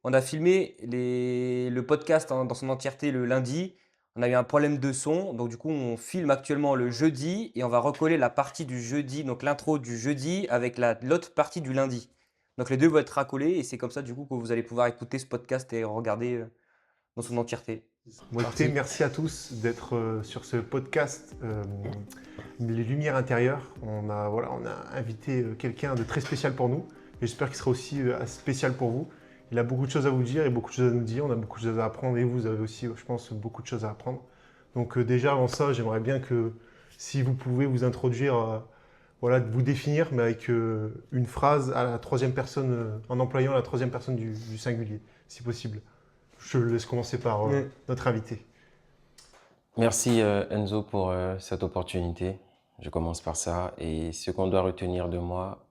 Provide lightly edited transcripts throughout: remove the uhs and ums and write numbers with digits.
on a filmé le podcast dans son entièreté le lundi. On a eu un problème de son, donc du coup, on filme actuellement le jeudi et on va recoller la partie du jeudi, donc l'intro du jeudi avec l'autre partie du lundi. Donc les deux vont être racolés et c'est comme ça du coup que vous allez pouvoir écouter ce podcast et regarder dans son entièreté. Bon, écoutez, Merci. merci à tous d'être sur ce podcast Les Lumières intérieures. On a invité quelqu'un de très spécial pour nous. Et j'espère qu'il sera aussi spécial pour vous. Il a beaucoup de choses à vous dire et beaucoup de choses à nous dire. On a beaucoup de choses à apprendre et vous avez aussi, je pense, beaucoup de choses à apprendre. Donc déjà, avant ça, j'aimerais bien que si vous pouvez vous introduire, voilà, vous définir, mais avec une phrase à la troisième personne, en employant la troisième personne du singulier, si possible. Je laisse commencer par Ouais. notre invité. Merci Enzo pour cette opportunité. Je commence par ça. Et ce qu'on doit retenir de moi,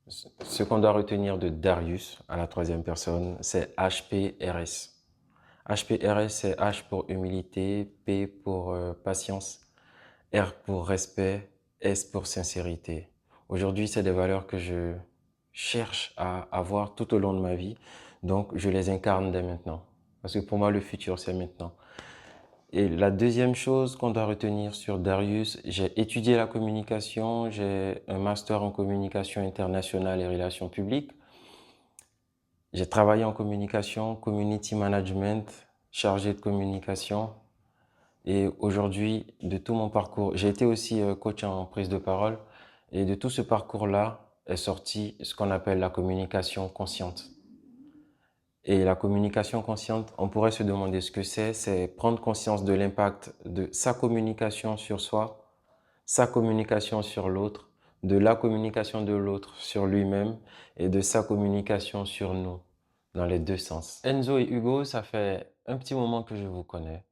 ce qu'on doit retenir de Darius à la troisième personne, c'est HPRS. HPRS, c'est H pour humilité, P pour patience, R pour respect, S pour sincérité. Aujourd'hui, c'est des valeurs que je cherche à avoir tout au long de ma vie. Donc, je les incarne dès maintenant. Parce que pour moi, le futur, c'est maintenant. Et la deuxième chose qu'on doit retenir sur Darius, j'ai étudié la communication, j'ai un master en communication internationale et relations publiques. J'ai travaillé en communication, community management, chargé de communication. Et aujourd'hui, de tout mon parcours, j'ai été aussi coach en prise de parole. Et de tout ce parcours-là est sorti ce qu'on appelle la communication consciente. Et la communication consciente, on pourrait se demander ce que c'est prendre conscience de l'impact de sa communication sur soi, sa communication sur l'autre, de la communication de l'autre sur lui-même et de sa communication sur nous, dans les deux sens. Enzo et Hugo, ça fait un petit moment que je vous connais,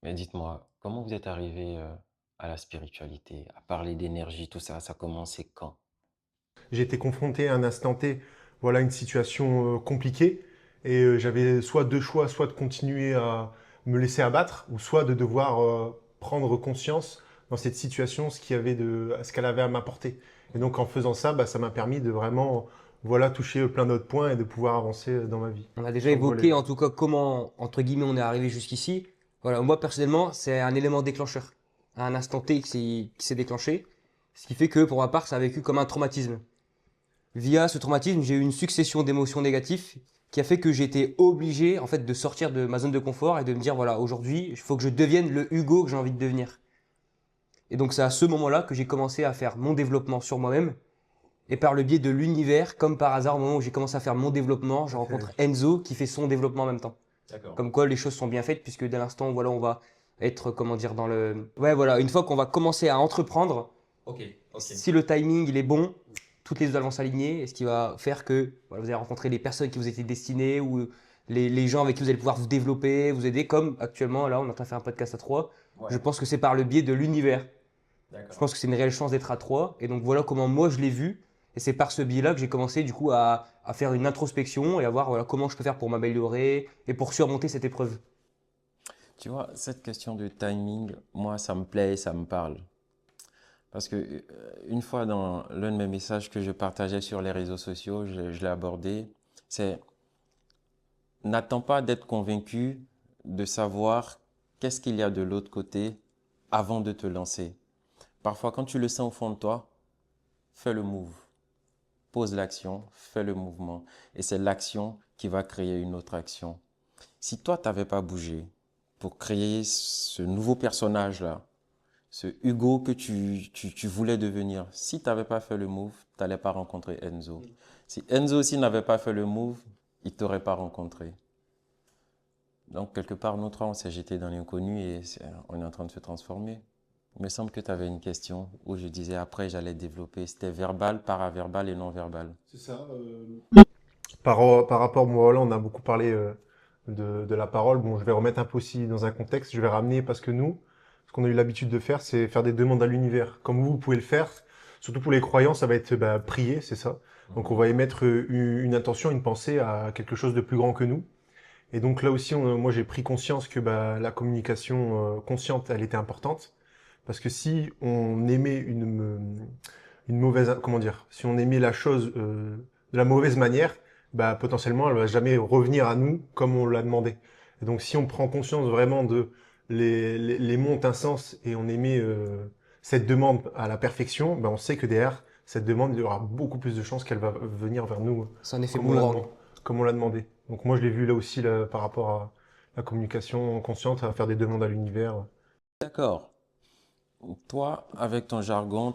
mais dites-moi, comment vous êtes arrivés à la spiritualité, à parler d'énergie, tout ça, ça a commencé quand? J'ai été confronté à un instant T, voilà, une situation compliquée. Et j'avais soit deux choix, soit de continuer à me laisser abattre, ou soit de devoir prendre conscience dans cette situation ce qu'elle avait à m'apporter. Et donc en faisant ça, bah, ça m'a permis de vraiment voilà, toucher plein d'autres points et de pouvoir avancer dans ma vie. On a déjà Sur le volet. évoqué en tout cas comment, entre guillemets, on est arrivé jusqu'ici. Voilà, moi personnellement, c'est un élément déclencheur. À un instant T qui s'est déclenché. Ce qui fait que pour ma part, ça a vécu comme un traumatisme. Via ce traumatisme, j'ai eu une succession d'émotions négatives qui a fait que j'ai été obligé en fait de sortir de ma zone de confort et de me dire voilà, aujourd'hui, il faut que je devienne le Hugo que j'ai envie de devenir. Et donc c'est à ce moment-là que j'ai commencé à faire mon développement sur moi-même et par le biais de l'univers, comme par hasard, au moment où j'ai commencé à faire mon développement, je rencontre Enzo qui fait son développement en même temps. D'accord. Comme quoi les choses sont bien faites puisque dès l'instant, voilà, on va être, comment dire, dans le... Ouais, voilà, une fois qu'on va commencer à entreprendre, Ok, ok. si le timing il est bon, toutes les étoiles vont s'aligner et ce qui va faire que voilà, vous allez rencontrer les personnes qui vous étaient destinées ou les gens avec qui vous allez pouvoir vous développer, vous aider, comme actuellement, là, on est en train de faire un podcast à trois. Ouais, Je pense que c'est par le biais de l'univers. Je d'accord. pense que c'est une réelle chance d'être à trois. Et donc voilà comment moi je l'ai vu. Et c'est par ce biais-là que j'ai commencé du coup à faire une introspection et à voir voilà, comment je peux faire pour m'améliorer et pour surmonter cette épreuve. Tu vois, cette question de timing, moi, ça me plaît et ça me parle. Parce que une fois dans l'un de mes messages que je partageais sur les réseaux sociaux, je l'ai abordé, c'est n'attends pas d'être convaincu de savoir qu'est-ce qu'il y a de l'autre côté avant de te lancer. Parfois, quand tu le sens au fond de toi, fais le move. Pose l'action, fais le mouvement. Et c'est l'action qui va créer une autre action. Si toi, tu n'avais pas bougé pour créer ce nouveau personnage-là, ce Hugo que tu voulais devenir, si tu n'avais pas fait le move, tu n'allais pas rencontrer Enzo. Si Enzo aussi n'avait pas fait le move, il ne t'aurait pas rencontré. Donc, quelque part, nous trois, on s'est jetés dans l'inconnu et on est en train de se transformer. Il me semble que tu avais une question où je disais après, j'allais développer. C'était verbal, paraverbal et non verbal. C'est ça. Par rapport, moi, voilà, on a beaucoup parlé de la parole. Bon, je vais remettre un peu aussi dans un contexte. Je vais ramener parce que nous, ce qu'on a eu l'habitude de faire, c'est faire des demandes à l'univers. Comme vous pouvez le faire. Surtout pour les croyants, ça va être bah, prier, c'est ça. Donc, on va émettre une intention, une pensée à quelque chose de plus grand que nous. Et donc là aussi, moi, j'ai pris conscience que bah, la communication consciente, elle était importante. Parce que si on aimait une mauvaise, comment dire, si on aimait la chose de la mauvaise manière, bah, potentiellement, elle va jamais revenir à nous comme on l'a demandé. Et donc, si on prend conscience vraiment de les mots ont un sens et on émet cette demande à la perfection, bah, on sait que derrière cette demande, il y aura beaucoup plus de chances qu'elle va venir vers nous C'est un effet comme on l'a boomerang. comme on l'a demandé. Donc, moi, je l'ai vu là aussi là, par rapport à la communication consciente, à faire des demandes à l'univers. D'accord. Toi, avec ton jargon,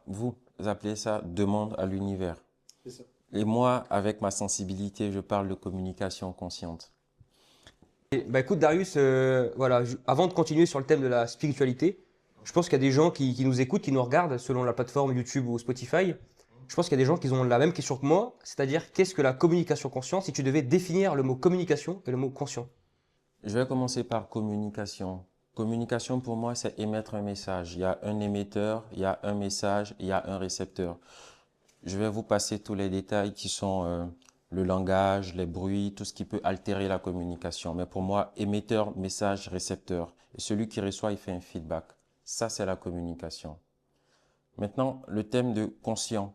vous appelez ça demande à l'univers. C'est ça. Et moi, avec ma sensibilité, je parle de communication consciente. Bah écoute Darius, voilà, avant de continuer sur le thème de la spiritualité, je pense qu'il y a des gens qui nous écoutent, qui nous regardent selon la plateforme YouTube ou Spotify. Je pense qu'il y a des gens qui ont la même question que moi, c'est-à-dire qu'est-ce que la communication consciente si tu devais définir le mot communication et le mot conscient? Je vais commencer par communication. Communication, pour moi, c'est émettre un message. Il y a un émetteur, il y a un message, il y a un récepteur. Je vais vous passer tous les détails qui sont le langage, les bruits, tout ce qui peut altérer la communication. Mais pour moi, émetteur, message, récepteur. Et celui qui reçoit, il fait un feedback. Ça, c'est la communication. Maintenant, le thème de conscient,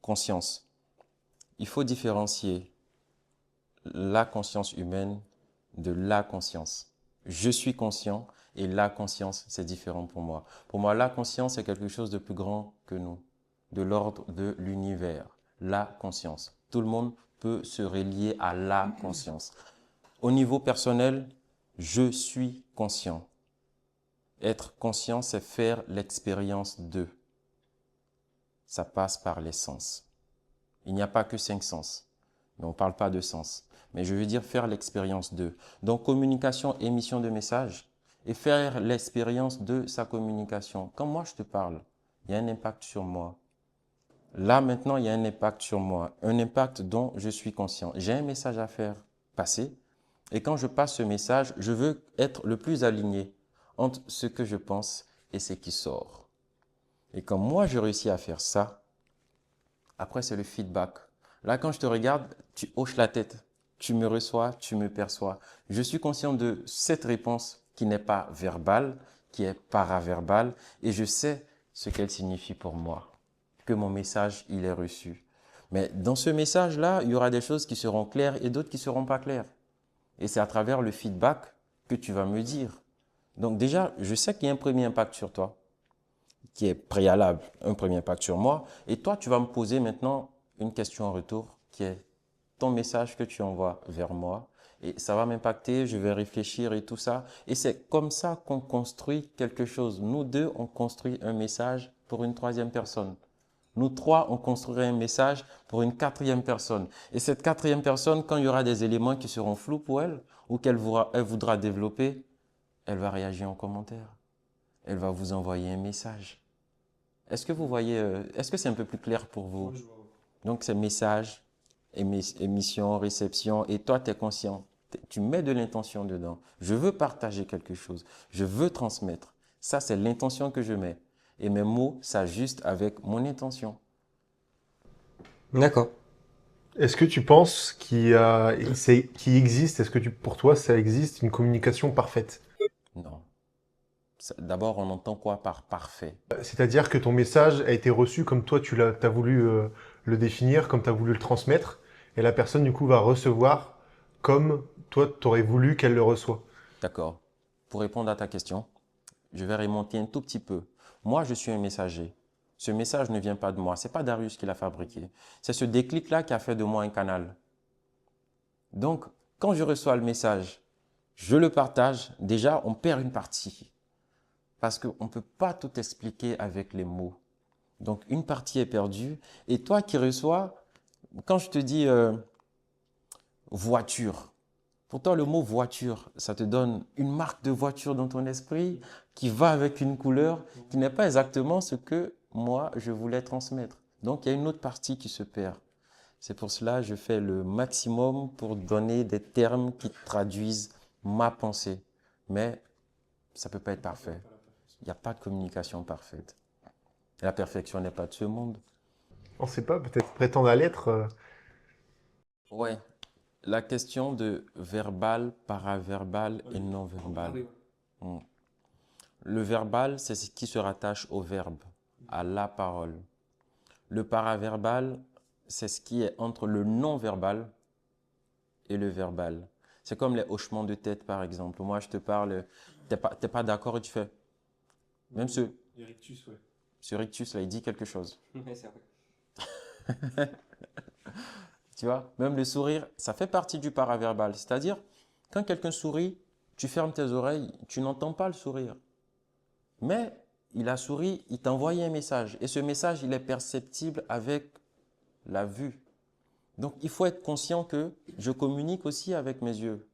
conscience. Il faut différencier la conscience humaine de la conscience. Je suis conscient et la conscience, c'est différent pour moi. Pour moi, la conscience, c'est quelque chose de plus grand que nous, de l'ordre de l'univers. La conscience. Tout le monde peut se relier à la conscience. Au niveau personnel, je suis conscient. Être conscient, c'est faire l'expérience de. Ça passe par les sens. Il n'y a pas que 5 sens, mais on ne parle pas de sens. Mais je veux dire faire l'expérience de. Donc communication, émission de message et faire l'expérience de sa communication. Quand moi je te parle, il y a un impact sur moi. Là maintenant, il y a un impact sur moi, un impact dont je suis conscient. J'ai un message à faire passer et quand je passe ce message, je veux être le plus aligné entre ce que je pense et ce qui sort. Et quand moi je réussis à faire ça, après c'est le feedback. Là, quand je te regarde, tu hoches la tête. Tu me reçois, tu me perçois. Je suis conscient de cette réponse qui n'est pas verbale, qui est paraverbale, et je sais ce qu'elle signifie pour moi, que mon message, il est reçu. Mais dans ce message-là, il y aura des choses qui seront claires et d'autres qui ne seront pas claires. Et c'est à travers le feedback que tu vas me dire. Donc déjà, je sais qu'il y a un premier impact sur toi, qui est préalable, un premier impact sur moi. Et toi, tu vas me poser maintenant une question en retour qui est ton message que tu envoies vers moi. Et ça va m'impacter, je vais réfléchir et tout ça. Et c'est comme ça qu'on construit quelque chose. Nous deux, on construit un message pour une troisième personne. Nous trois, on construirait un message pour une quatrième personne. Et cette quatrième personne, quand il y aura des éléments qui seront flous pour elle ou elle voudra développer, elle va réagir en commentaire. Elle va vous envoyer un message. Est-ce que vous voyez, est-ce que c'est un peu plus clair pour vous? Donc, c'est message, émission, réception, et toi, tu es conscient. Tu mets de l'intention dedans. Je veux partager quelque chose. Je veux transmettre. Ça, c'est l'intention que je mets. Et mes mots s'ajustent avec mon intention. D'accord. Est-ce que tu penses qu'il existe, est-ce que pour toi, ça existe une communication parfaite? Non. D'abord, on entend quoi par parfait? C'est-à-dire que ton message a été reçu comme toi, t'as voulu le définir, comme tu as voulu le transmettre, et la personne, du coup, va recevoir comme toi, tu aurais voulu qu'elle le reçoive. D'accord. Pour répondre à ta question, je vais remonter un tout petit peu. Moi, je suis un messager. Ce message ne vient pas de moi. Ce n'est pas Darius qui l'a fabriqué. C'est ce déclic-là qui a fait de moi un canal. Donc, quand je reçois le message, je le partage. Déjà, on perd une partie. Parce qu'on ne peut pas tout expliquer avec les mots. Donc, une partie est perdue. Et toi qui reçois, quand je te dis voiture, pour toi, le mot voiture, ça te donne une marque de voiture dans ton esprit qui va avec une couleur qui n'est pas exactement ce que moi, je voulais transmettre. Donc, il y a une autre partie qui se perd. C'est pour cela que je fais le maximum pour donner des termes qui traduisent ma pensée. Mais ça ne peut pas être parfait. Il n'y a pas de communication parfaite. La perfection n'est pas de ce monde. On ne sait pas, peut-être prétendre à l'être. Ouais. La question de verbal, paraverbal et non-verbal. Hmm. Le verbal, c'est ce qui se rattache au verbe, à la parole. Le paraverbal, c'est ce qui est entre le non-verbal et le verbal. C'est comme les hochements de tête, par exemple. Moi, je te parle, t'es pas d'accord et tu fais. Même Les rictus, ouais. ce rictus, là, il dit quelque chose. Ouais, c'est vrai. Tu vois, même le sourire, ça fait partie du paraverbal. C'est-à-dire, quand quelqu'un sourit, tu fermes tes oreilles, tu n'entends pas le sourire. Mais il a souri, il t'a envoyé un message. Et ce message, il est perceptible avec la vue. Donc, il faut être conscient que je communique aussi avec mes yeux,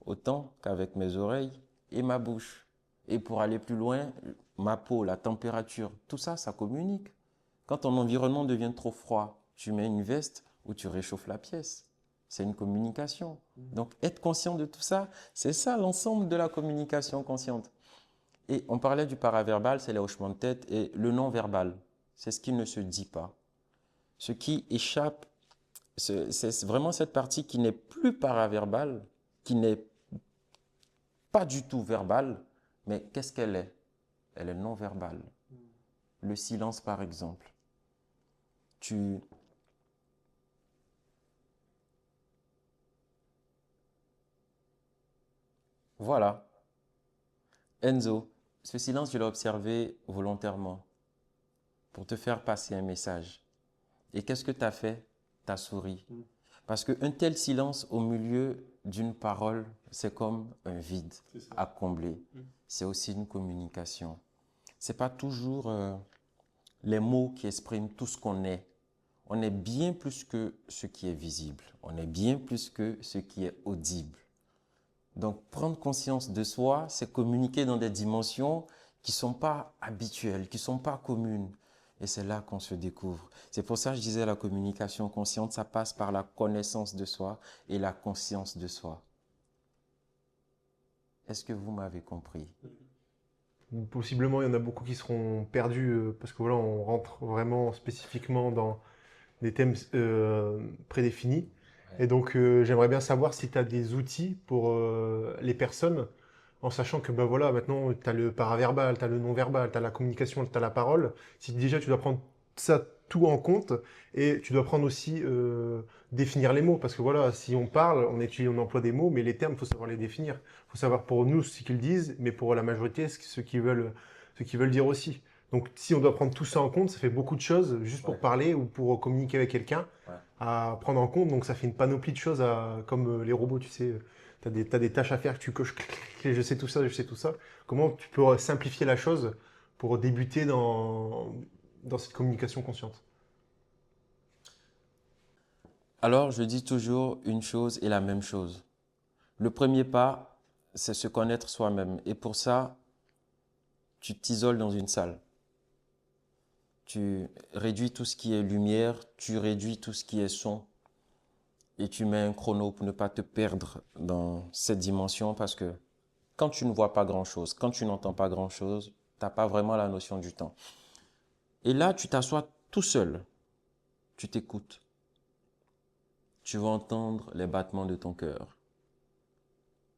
autant qu'avec mes oreilles et ma bouche. Et pour aller plus loin, ma peau, la température, tout ça, ça communique. Quand ton environnement devient trop froid, tu mets une veste ou tu réchauffes la pièce. C'est une communication. Donc, être conscient de tout ça, c'est ça l'ensemble de la communication consciente. Et on parlait du paraverbal, c'est les hochements de tête, et le non-verbal, c'est ce qui ne se dit pas. Ce qui échappe, c'est vraiment cette partie qui n'est plus paraverbale, qui n'est pas du tout verbale, mais qu'est-ce qu'elle est? Elle est non-verbale. Le silence, par exemple. Tu... Voilà. Enzo, ce silence, je l'ai observé volontairement pour te faire passer un message. Et qu'est-ce que tu as fait? Tu as souri. Parce qu'un tel silence au milieu d'une parole, c'est comme un vide à combler. C'est aussi une communication. Ce n'est pas toujours les mots qui expriment tout ce qu'on est. On est bien plus que ce qui est visible. On est bien plus que ce qui est audible. Donc, prendre conscience de soi, c'est communiquer dans des dimensions qui ne sont pas habituelles, qui ne sont pas communes. Et c'est là qu'on se découvre. C'est pour ça que je disais la communication consciente, ça passe par la connaissance de soi et la conscience de soi. Est-ce que vous m'avez compris? Possiblement, il y en a beaucoup qui seront perdus parce que voilà, on rentre vraiment spécifiquement dans des thèmes prédéfinis. Et donc, j'aimerais bien savoir si tu as des outils pour les personnes, en sachant que bah, voilà, maintenant, tu as le paraverbal, tu as le non-verbal, tu as la communication, tu as la parole. Si déjà tu dois prendre ça tout en compte et tu dois prendre aussi définir les mots. Parce que voilà, si on parle, on emploie des mots, mais les termes, il faut savoir les définir. Il faut savoir pour nous ce qu'ils disent, mais pour la majorité, ce qu'ils veulent dire aussi. Donc, si on doit prendre tout ça en compte, ça fait beaucoup de choses juste pour Ouais. parler ou pour communiquer avec quelqu'un Ouais. à prendre en compte. Donc, ça fait une panoplie de choses comme les robots, tu sais. Tu as des tâches à faire que tu coches, clic, clic, clic, je sais tout ça, je sais tout ça. Comment tu peux simplifier la chose pour débuter dans cette communication consciente? Alors, je dis toujours une chose et la même chose. Le premier pas, c'est se connaître soi-même. Et pour ça, tu t'isoles dans une salle. Tu réduis tout ce qui est lumière, tu réduis tout ce qui est son. Et tu mets un chrono pour ne pas te perdre dans cette dimension parce que quand tu ne vois pas grand-chose, quand tu n'entends pas grand-chose, tu n'as pas vraiment la notion du temps. Et là, tu t'assois tout seul. Tu t'écoutes. Tu vas entendre les battements de ton cœur.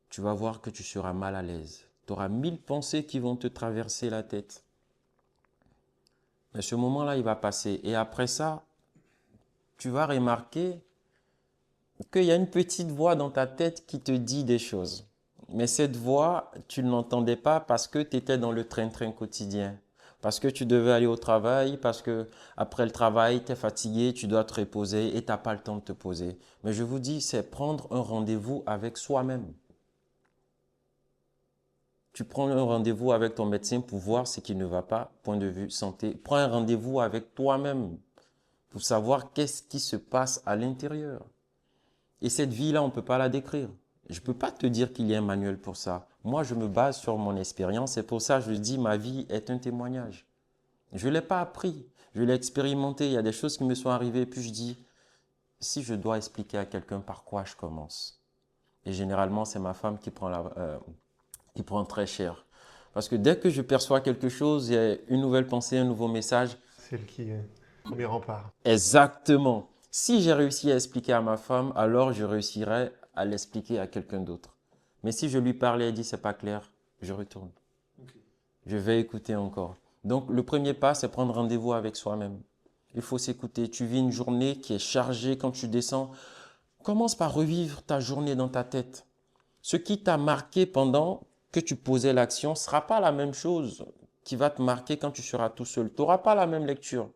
Tu vas voir que tu seras mal à l'aise. Tu auras 1000 pensées qui vont te traverser la tête. Mais ce moment-là, il va passer. Et après ça, tu vas remarquer qu'il y a une petite voix dans ta tête qui te dit des choses. Mais cette voix, tu ne l'entendais pas parce que tu étais dans le train-train quotidien. Parce que tu devais aller au travail, parce que après le travail, tu es fatigué, tu dois te reposer et tu n'as pas le temps de te poser. Mais je vous dis, c'est prendre un rendez-vous avec soi-même. Tu prends un rendez-vous avec ton médecin pour voir ce qui ne va pas, point de vue santé. Prends un rendez-vous avec toi-même pour savoir qu'est-ce qui se passe à l'intérieur. Et cette vie-là, on ne peut pas la décrire. Je ne peux pas te dire qu'il y a un manuel pour ça. Moi, je me base sur mon expérience. C'est pour ça que je dis ma vie est un témoignage. Je ne l'ai pas appris. Je l'ai expérimenté. Il y a des choses qui me sont arrivées. Puis je dis, si je dois expliquer à quelqu'un par quoi je commence. Et généralement, c'est ma femme qui prend très cher. Parce que dès que je perçois quelque chose, il y a une nouvelle pensée, un nouveau message. C'est le qui est premier rempart. Exactement. Si j'ai réussi à expliquer à ma femme, alors je réussirai à l'expliquer à quelqu'un d'autre. Mais si je lui parle et elle dit c'est pas clair, je retourne. Je vais écouter encore. Donc le premier pas, c'est prendre rendez-vous avec soi-même. Il faut s'écouter. Tu vis une journée qui est chargée quand tu descends. Commence par revivre ta journée dans ta tête. Ce qui t'a marqué pendant que tu posais l'action ne sera pas la même chose qui va te marquer quand tu seras tout seul. Tu n'auras pas la même lecture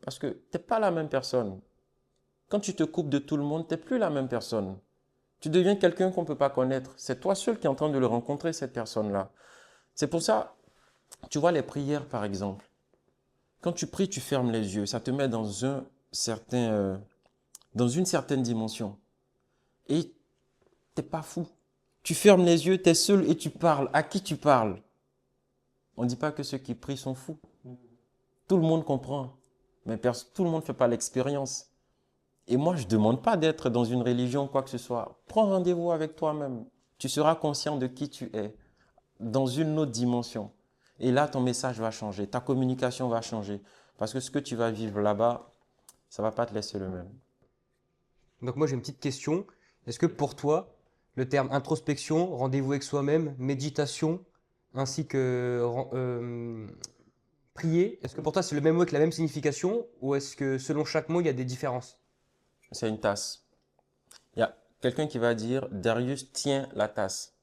parce que tu n'es pas la même personne. Quand tu te coupes de tout le monde, tu n'es plus la même personne. Tu deviens quelqu'un qu'on ne peut pas connaître. C'est toi seul qui es en train de le rencontrer, cette personne-là. C'est pour ça, tu vois les prières par exemple. Quand tu pries, tu fermes les yeux. Ça te met dans une certaine dimension. Et tu n'es pas fou. Tu fermes les yeux, tu es seul et tu parles. À qui tu parles? On ne dit pas que ceux qui prient sont fous. Tout le monde comprend, mais tout le monde ne fait pas l'expérience. Et moi, je ne demande pas d'être dans une religion ou quoi que ce soit. Prends rendez-vous avec toi-même. Tu seras conscient de qui tu es dans une autre dimension. Et là, ton message va changer, ta communication va changer. Parce que ce que tu vas vivre là-bas, ça ne va pas te laisser le même. Donc moi j'ai une petite question. Est-ce que pour toi, le terme introspection, rendez-vous avec soi-même, méditation, ainsi que prier, est-ce que pour toi c'est le même mot avec la même signification ou est-ce que selon chaque mot il y a des différences? C'est une tasse. Il y a quelqu'un qui va dire Darius tient la tasse.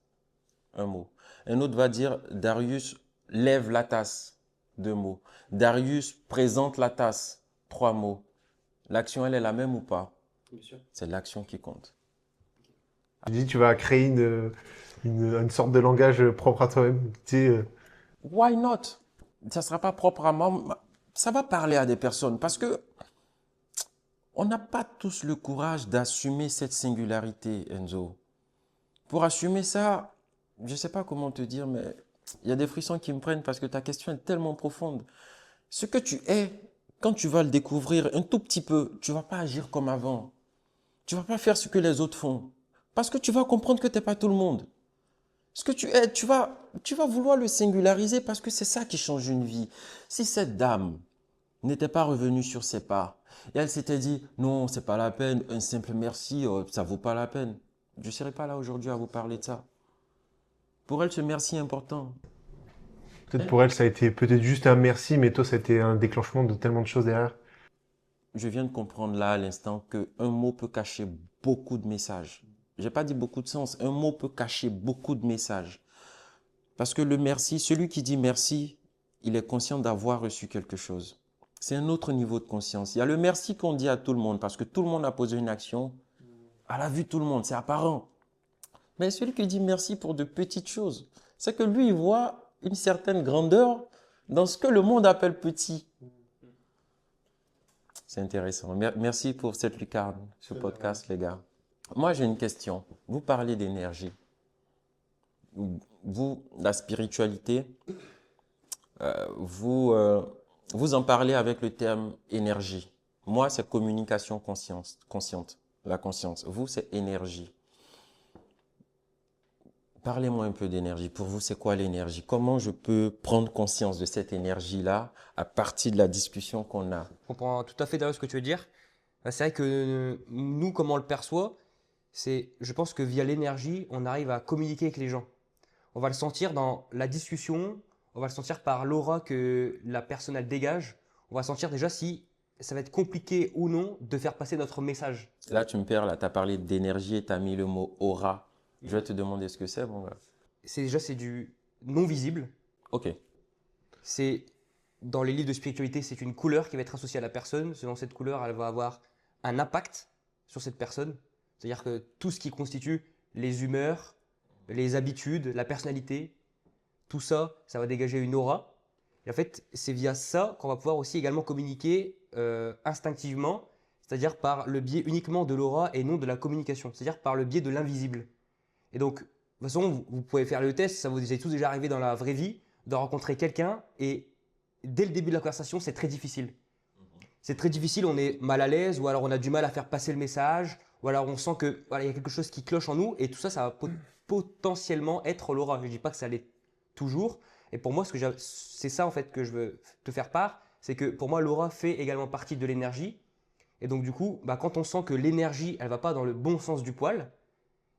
Un mot. Un autre va dire Darius lève la tasse. Deux mots. Darius présente la tasse. Trois mots. L'action, elle est la même ou pas? Bien sûr. C'est l'action qui compte. Tu dis, tu vas créer une sorte de langage propre à toi-même. Tu sais, Why not? Ça ne sera pas propre à moi. Ça va parler à des personnes parce que on n'a pas tous le courage d'assumer cette singularité, Enzo. Pour assumer ça, je ne sais pas comment te dire, mais il y a des frissons qui me prennent parce que ta question est tellement profonde. Ce que tu es, quand tu vas le découvrir un tout petit peu, tu ne vas pas agir comme avant. Tu ne vas pas faire ce que les autres font. Parce que tu vas comprendre que tu n'es pas tout le monde. Ce que tu es, tu vas vouloir le singulariser parce que c'est ça qui change une vie. Si cette dame n'était pas revenue sur ses pas et elle s'était dit non, c'est pas la peine, un simple merci, ça vaut pas la peine. Je ne serais pas là aujourd'hui à vous parler de ça. Pour elle, ce merci est important. peut-être pour elle, ça a été peut-être juste un merci, mais toi, ça a été un déclenchement de tellement de choses derrière. Je viens de comprendre là à l'instant qu'un mot peut cacher beaucoup de messages. Je n'ai pas dit beaucoup de sens. Un mot peut cacher beaucoup de messages. Parce que le merci, celui qui dit merci, il est conscient d'avoir reçu quelque chose. C'est un autre niveau de conscience. Il y a le merci qu'on dit à tout le monde parce que tout le monde a posé une action. À la vue de tout le monde, c'est apparent. Mais celui qui dit merci pour de petites choses, c'est que lui, il voit une certaine grandeur dans ce que le monde appelle petit. C'est intéressant. Merci pour cette lucarne, ce podcast, les gars. Moi, j'ai une question. Vous parlez d'énergie. Vous, la spiritualité, vous en parlez avec le terme énergie. Moi, c'est communication consciente, la conscience. Vous, c'est énergie. Parlez-moi un peu d'énergie. Pour vous, c'est quoi l'énergie? Comment je peux prendre conscience de cette énergie-là à partir de la discussion qu'on a? Je comprends tout à fait d'ailleurs ce que tu veux dire. C'est vrai que nous, comment on le perçoit, je pense que via l'énergie, on arrive à communiquer avec les gens. On va le sentir dans la discussion, on va le sentir par l'aura que la personne elle dégage. On va sentir déjà si ça va être compliqué ou non de faire passer notre message. Là, tu me perds, là, tu as parlé d'énergie et tu as mis le mot aura. Je vais te demander ce que c'est, mon gars. C'est du non visible. Ok. C'est dans les livres de spiritualité, c'est une couleur qui va être associée à la personne. Selon cette couleur, elle va avoir un impact sur cette personne. C'est-à-dire que tout ce qui constitue les humeurs, les habitudes, la personnalité, tout ça, ça va dégager une aura. Et en fait, c'est via ça qu'on va pouvoir aussi également communiquer instinctivement, c'est-à-dire par le biais uniquement de l'aura et non de la communication, c'est-à-dire par le biais de l'invisible. Et donc, de toute façon, vous pouvez faire le test, ça vous est tous déjà arrivé dans la vraie vie, de rencontrer quelqu'un et dès le début de la conversation, c'est très difficile. C'est très difficile, on est mal à l'aise ou alors on a du mal à faire passer le message ou alors on sent que voilà, y a quelque chose qui cloche en nous et tout ça, ça va potentiellement être l'aura. Je ne dis pas que ça l'est toujours. Et pour moi, c'est ça en fait que je veux te faire part, c'est que pour moi, l'aura fait également partie de l'énergie. Et donc du coup, quand on sent que l'énergie, elle va pas dans le bon sens du poil,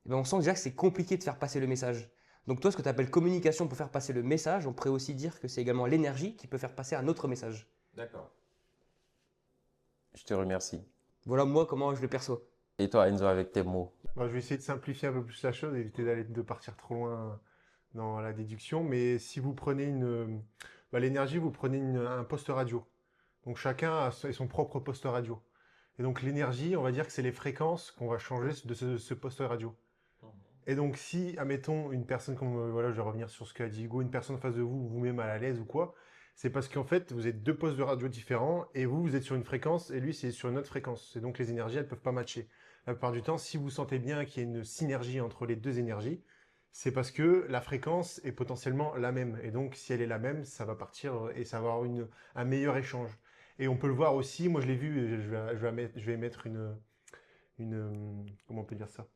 on sent déjà que c'est compliqué de faire passer le message. Donc toi, ce que tu appelles communication pour faire passer le message, on pourrait aussi dire que c'est également l'énergie qui peut faire passer un autre message. D'accord. Je te remercie. Voilà moi comment je le perçois. Et toi, Enzo, avec tes mots? Bah, je vais essayer de simplifier un peu plus la chose, éviter de partir trop loin dans la déduction. Mais si vous prenez l'énergie, vous prenez un poste radio. Donc chacun a son propre poste radio. Et donc l'énergie, on va dire que c'est les fréquences qu'on va changer de ce poste radio. Et donc si, admettons, une personne comme, voilà, je vais revenir sur ce qu'a dit Hugo, une personne en face de vous, vous met mal à l'aise ou quoi, c'est parce qu'en fait, vous êtes deux postes de radio différents et vous êtes sur une fréquence et lui, c'est sur une autre fréquence. Et donc les énergies, elles peuvent pas matcher. La plupart du temps, si vous sentez bien qu'il y a une synergie entre les deux énergies, c'est parce que la fréquence est potentiellement la même. Et donc, si elle est la même, ça va partir et ça va avoir un meilleur échange. Et on peut le voir aussi, moi je l'ai vu, je vais mettre comment on peut dire ça?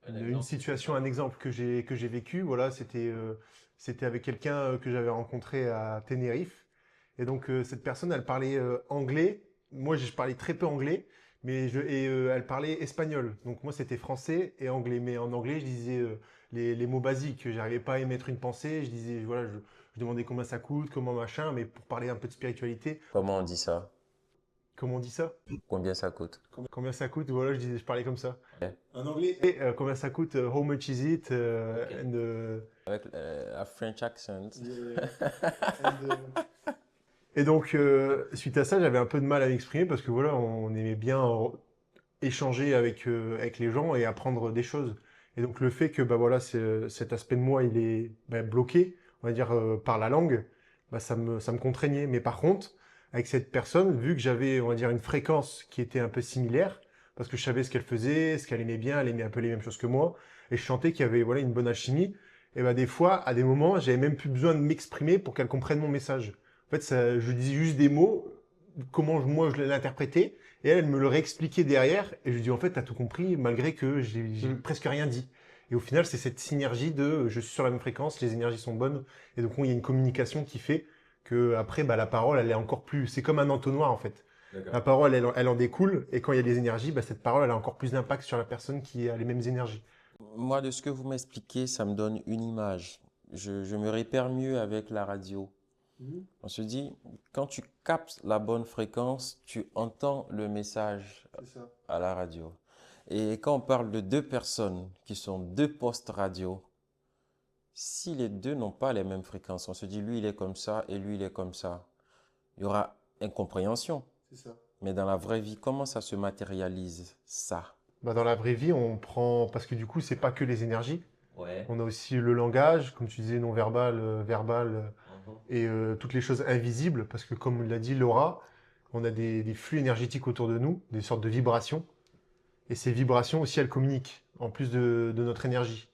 Une situation, un exemple que j'ai vécu. Voilà, c'était avec quelqu'un que j'avais rencontré à Tenerife. Et donc cette personne, elle parlait anglais. Moi, je parlais très peu anglais, elle parlait espagnol. Donc moi, c'était français et anglais. Mais en anglais, je disais les mots basiques. J'arrivais pas à émettre une pensée. Je disais voilà, je demandais combien ça coûte, comment machin, mais pour parler un peu de spiritualité. Comment on dit ça? Comment on dit ça? Combien ça coûte? Combien ça coûte? Voilà, je parlais comme ça. Ouais. En anglais. Et, combien ça coûte? How much is it? Ok. And, Avec un French accent. et donc, suite à ça, j'avais un peu de mal à m'exprimer parce que voilà, on aimait bien échanger avec les gens et apprendre des choses. Et donc, le fait que bah voilà, cet aspect de moi, il est bloqué, on va dire, par la langue, bah, ça me contraignait. Mais par contre, avec cette personne, vu que j'avais, on va dire, une fréquence qui était un peu similaire, parce que je savais ce qu'elle faisait, ce qu'elle aimait bien, elle aimait un peu les mêmes choses que moi, et je sentais qu'il y avait voilà une bonne alchimie. Et bah des fois, à des moments, j'avais même plus besoin de m'exprimer pour qu'elle comprenne mon message. En fait, je disais juste des mots, comment moi je l'interprétais, et elle me le réexpliquait derrière, et je lui dis en fait, t'as tout compris, malgré que j'ai presque rien dit. Et au final, c'est cette synergie de je suis sur la même fréquence, les énergies sont bonnes, et donc il y a une communication qui fait que après, bah, la parole, elle est encore plus. C'est comme un entonnoir en fait. La parole, elle en découle, et quand il y a des énergies, bah, cette parole, elle a encore plus d'impact sur la personne qui a les mêmes énergies. Moi, de ce que vous m'expliquez, ça me donne une image. Je me répère mieux avec la radio. On se dit, quand tu captes la bonne fréquence, tu entends le message C'est ça. à la radio. Et quand on parle de deux personnes qui sont deux postes radio, si les deux n'ont pas les mêmes fréquences, on se dit, lui, il est comme ça et lui, il est comme ça, il y aura incompréhension. C'est ça. Mais dans la vraie vie, comment ça se matérialise, ça? Bah, dans la vraie vie, on prend. Parce que du coup, c'est pas que les énergies. Ouais. On a aussi le langage, comme tu disais, non verbal, verbal, et toutes les choses invisibles. Parce que, comme l'a dit Laura, on a des flux énergétiques autour de nous, des sortes de vibrations. Et ces vibrations aussi, elles communiquent, en plus de notre énergie.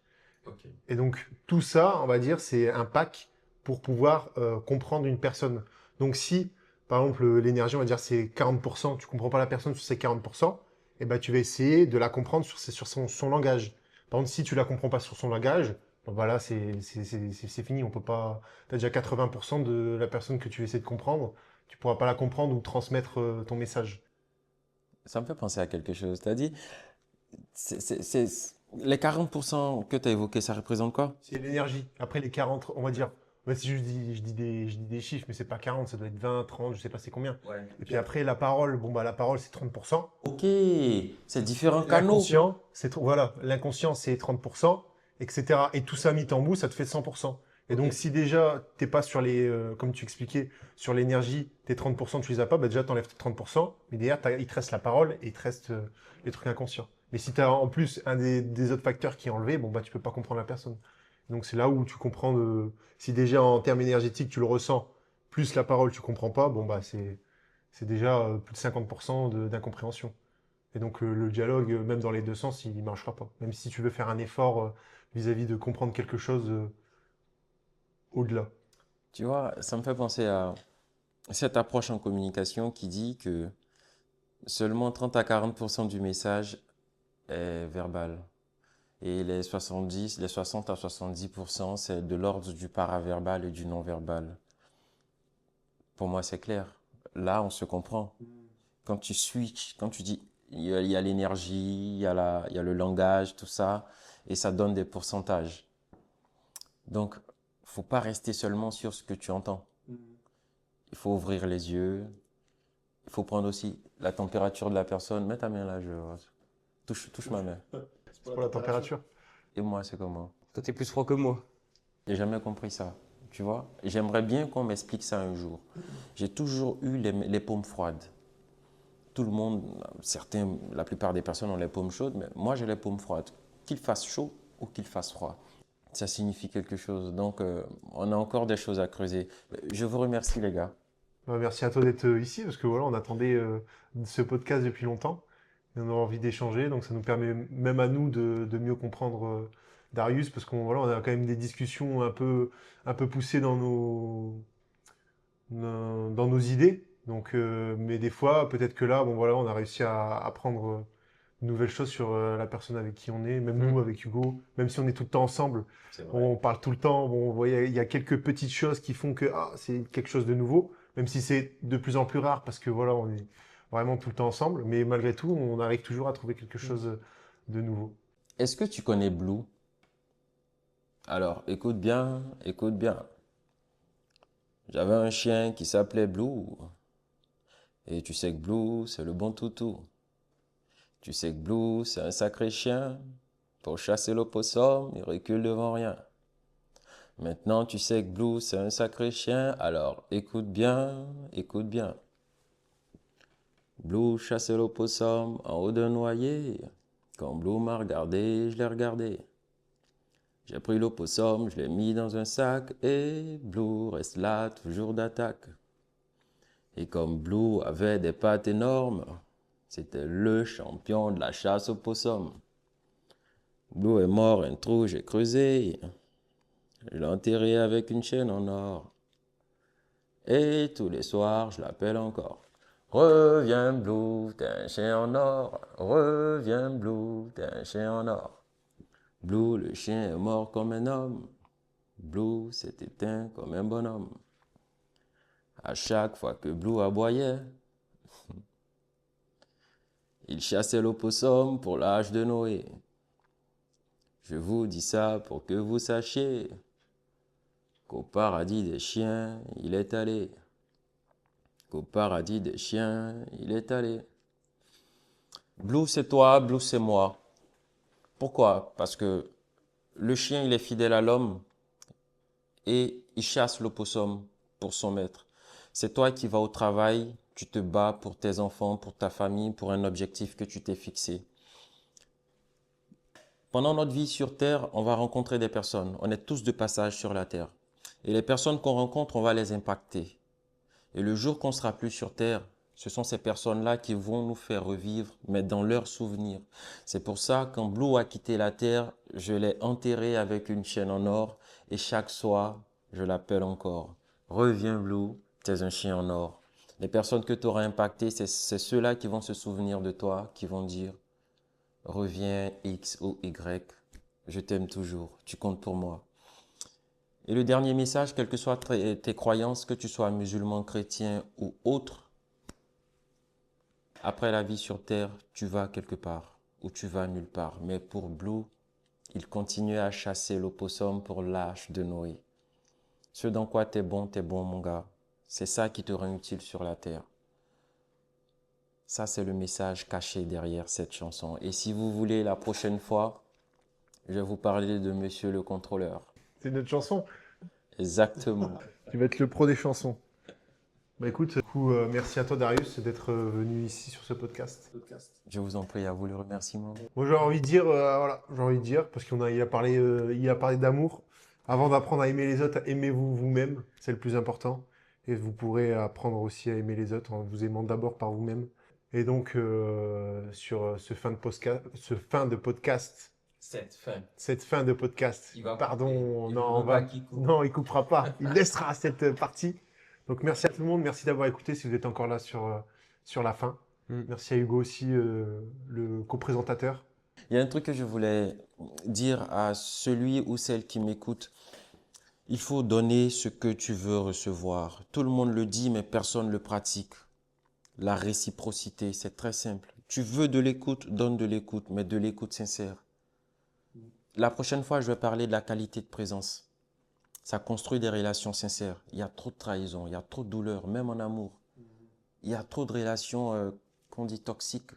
Ok. Et donc, tout ça, on va dire, c'est un pack pour pouvoir comprendre une personne. Donc, si, par exemple, l'énergie, on va dire, c'est 40%, tu comprends pas la personne sur ces 40%, eh ben, tu vas essayer de la comprendre sur son langage. Par exemple, si tu la comprends pas sur son langage, bon, voilà, c'est fini. On peut pas. T'as déjà 80% de la personne que tu essaies de comprendre. Tu pourras pas la comprendre ou transmettre ton message. Ça me fait penser à quelque chose. Tu as dit, les 40% que tu as évoqués, ça représente quoi? C'est l'énergie. Après les 40, on va dire. Bah, si je dis des chiffres, mais c'est pas 40, ça doit être 20, 30, je sais pas c'est combien. Ouais. Et puis après, la parole, bon, bah, la parole, c'est 30%. Ok, c'est différents canaux. L'inconscient, voilà, l'inconscient, c'est 30%, etc. Et tout ça mis en bout, ça te fait 100%. Et donc, Ok. si déjà, t'es pas sur comme tu expliquais, sur l'énergie, tes 30%, tu les as pas, bah, déjà, t'enlèves tes 30%, mais derrière, il te reste la parole et il te reste les trucs inconscients. Mais si t'as en plus un des autres facteurs qui est enlevé, bon, bah, tu peux pas comprendre la personne. Donc, c'est là où tu comprends si déjà, en termes énergétiques, tu le ressens, plus la parole, tu comprends pas, bon, bah, c'est déjà plus de 50% d'incompréhension. Et donc le dialogue, même dans les deux sens, il ne marchera pas. Même si tu veux faire un effort vis-à-vis de comprendre quelque chose au-delà. Tu vois, ça me fait penser à cette approche en communication qui dit que seulement 30 à 40% du message est verbal. Et les 60 à 70%, c'est de l'ordre du paraverbal et du non-verbal. Pour moi, c'est clair. Là, on se comprend. Quand tu switches, quand tu dis, il y a l'énergie, il y a le langage, tout ça, et ça donne des pourcentages. Donc, faut pas rester seulement sur ce que tu entends. Il faut ouvrir les yeux il faut prendre aussi la température de la personne. Mets ta main là, touche ma main. C'est pour la température. Et moi, c'est comment? Toi, t'es plus froid que moi. J'ai jamais compris ça. Tu vois? J'aimerais bien qu'on m'explique ça un jour. J'ai toujours eu les paumes froides. Tout le monde, la plupart des personnes ont les paumes chaudes, mais moi j'ai les paumes froides. Qu'il fasse chaud ou qu'il fasse froid, ça signifie quelque chose. Donc on a encore des choses à creuser. Je vous remercie les gars. Merci à toi d'être ici parce que voilà, on attendait ce podcast depuis longtemps et on a envie d'échanger. Donc ça nous permet même à nous de mieux comprendre Darius parce qu'on voilà, on a quand même des discussions un peu poussées dans nos idées. Donc, mais des fois, peut-être que là, bon voilà, on a réussi à apprendre de nouvelles choses sur la personne avec qui on est, même nous avec Hugo, même si on est tout le temps ensemble, on parle tout le temps. Bon, vous voyez, il y a quelques petites choses qui font que c'est quelque chose de nouveau, même si c'est de plus en plus rare parce que voilà, on est vraiment tout le temps ensemble. Mais malgré tout, on arrive toujours à trouver quelque chose de nouveau. Est-ce que tu connais Blue? Alors, écoute bien, écoute bien. J'avais un chien qui s'appelait Blue. Et tu sais que Blue, c'est le bon toutou. Tu sais que Blue, c'est un sacré chien. Pour chasser l'opossum, il recule devant rien. Maintenant, tu sais que Blue, c'est un sacré chien. Alors, écoute bien, écoute bien. Blue chassait l'opossum en haut d'un noyer. Quand Blue m'a regardé, je l'ai regardé. J'ai pris l'opossum, je l'ai mis dans un sac et Blue reste là, toujours d'attaque. Et comme Blue avait des pattes énormes, c'était le champion de la chasse au possum. Blue est mort, un trou j'ai creusé. Je l'ai enterré avec une chaîne en or. Et tous les soirs, je l'appelle encore. Reviens Blue, t'es un chien en or. Reviens Blue, t'es un chien en or. Blue, le chien est mort comme un homme. Blue s'est éteint comme un bonhomme. À chaque fois que Blue aboyait, il chassait l'opossum pour l'âge de Noé. Je vous dis ça pour que vous sachiez qu'au paradis des chiens, il est allé. Qu'au paradis des chiens, il est allé. Blue, c'est toi, Blue, c'est moi. Pourquoi? Parce que le chien, il est fidèle à l'homme et il chasse l'opossum pour son maître. C'est toi qui vas au travail, tu te bats pour tes enfants, pour ta famille, pour un objectif que tu t'es fixé. Pendant notre vie sur Terre, on va rencontrer des personnes. On est tous de passage sur la Terre. Et les personnes qu'on rencontre, on va les impacter. Et le jour qu'on sera plus sur Terre, ce sont ces personnes-là qui vont nous faire revivre, mais dans leurs souvenirs. C'est pour ça, quand Blue a quitté la Terre, je l'ai enterré avec une chaîne en or. Et chaque soir, je l'appelle encore. Reviens Blue, t'es un chien en or. Les personnes que tu auras impactées, c'est ceux-là qui vont se souvenir de toi, qui vont dire reviens X ou Y, je t'aime toujours, tu comptes pour moi. Et le dernier message, quelles que soient tes croyances, que tu sois musulman, chrétien ou autre, après la vie sur terre, tu vas quelque part ou tu vas nulle part. Mais pour Blue, il continuait à chasser l'opossum pour l'âge de Noé. Ce dans quoi t'es bon mon gars. C'est ça qui te rend utile sur la terre. Ça, c'est le message caché derrière cette chanson. Et si vous voulez, la prochaine fois, je vais vous parler de Monsieur le Contrôleur. C'est notre chanson. Exactement. Tu vas être le pro des chansons. Bah écoute, du coup, merci à toi Darius d'être venu ici sur ce podcast. Je vous en prie, à vous le remerciement. Moi j'ai envie de dire, voilà, j'ai envie de dire, parce il a parlé d'amour. Avant d'apprendre à aimer les autres, aimez-vous vous-même, c'est le plus important. Et vous pourrez apprendre aussi à aimer les autres en vous aimant d'abord par vous-même. Et donc sur cette fin de podcast, Il va pardon, couper. non, Il veut pas qu'il coupe. non, il coupera pas, il laissera cette partie. Donc merci à tout le monde, merci d'avoir écouté si vous êtes encore là sur la fin. Merci à Hugo aussi, le co-présentateur. Il y a un truc que je voulais dire à celui ou celle qui m'écoute. Il faut donner ce que tu veux recevoir. Tout le monde le dit, mais personne ne le pratique. La réciprocité, c'est très simple. Tu veux de l'écoute, donne de l'écoute, mais de l'écoute sincère. La prochaine fois, je vais parler de la qualité de présence. Ça construit des relations sincères. Il y a trop de trahison, il y a trop de douleur, même en amour. il y a trop de relations qu'on dit toxiques,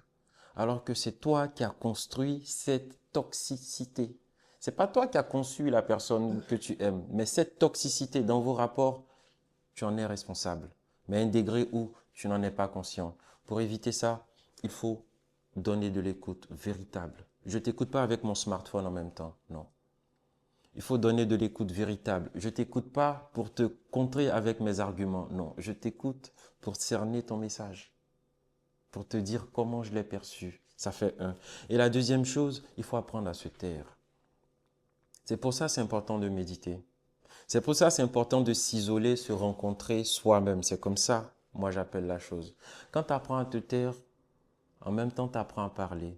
alors que c'est toi qui as construit cette toxicité. C'est pas toi qui as conçu la personne que tu aimes, mais cette toxicité dans vos rapports, tu en es responsable, mais à un degré où tu n'en es pas conscient. Pour éviter ça, il faut donner de l'écoute véritable. Je ne t'écoute pas avec mon smartphone en même temps, non. Il faut donner de l'écoute véritable. Je ne t'écoute pas pour te contrer avec mes arguments, non. Je t'écoute pour cerner ton message, pour te dire comment je l'ai perçu. Ça fait un. Et la deuxième chose, il faut apprendre à se taire. C'est pour ça que c'est important de méditer. C'est pour ça que c'est important de s'isoler, se rencontrer soi-même. C'est comme ça, moi j'appelle la chose. Quand tu apprends à te taire, en même temps tu apprends à parler.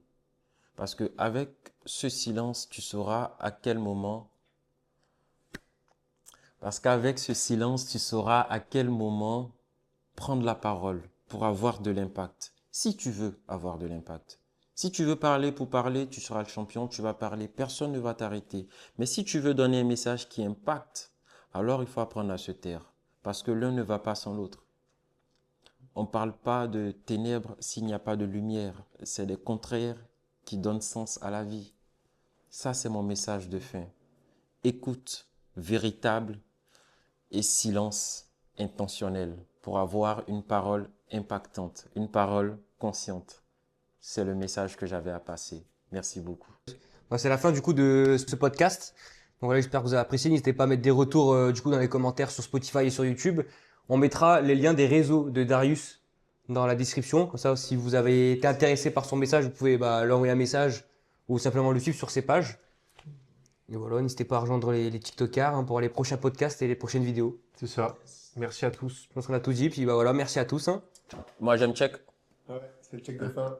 Parce qu'avec ce silence, tu sauras à quel moment... Parce qu'avec ce silence, tu sauras à quel moment prendre la parole pour avoir de l'impact. Si tu veux avoir de l'impact. Si tu veux parler pour parler, tu seras le champion, tu vas parler, personne ne va t'arrêter. Mais si tu veux donner un message qui impacte, alors il faut apprendre à se taire. Parce que l'un ne va pas sans l'autre. On ne parle pas de ténèbres s'il n'y a pas de lumière. C'est les contraires qui donnent sens à la vie. Ça, c'est mon message de fin. Écoute véritable et silence intentionnel pour avoir une parole impactante, une parole consciente. C'est le message que j'avais à passer. Merci beaucoup. C'est la fin du coup de ce podcast. Donc voilà, j'espère que vous avez apprécié. N'hésitez pas à mettre des retours du coup dans les commentaires sur Spotify et sur YouTube. On mettra les liens des réseaux de Darius dans la description. Comme ça, si vous avez été intéressé par son message, vous pouvez lui envoyer un message ou simplement le suivre sur ses pages. Et voilà, n'hésitez pas à rejoindre les TikTokers pour les prochains podcasts et les prochaines vidéos. C'est ça. Merci à tous. Je pense qu'on a tout dit. Puis voilà, merci à tous. Moi, j'aime check. Ouais, c'est le check de fin.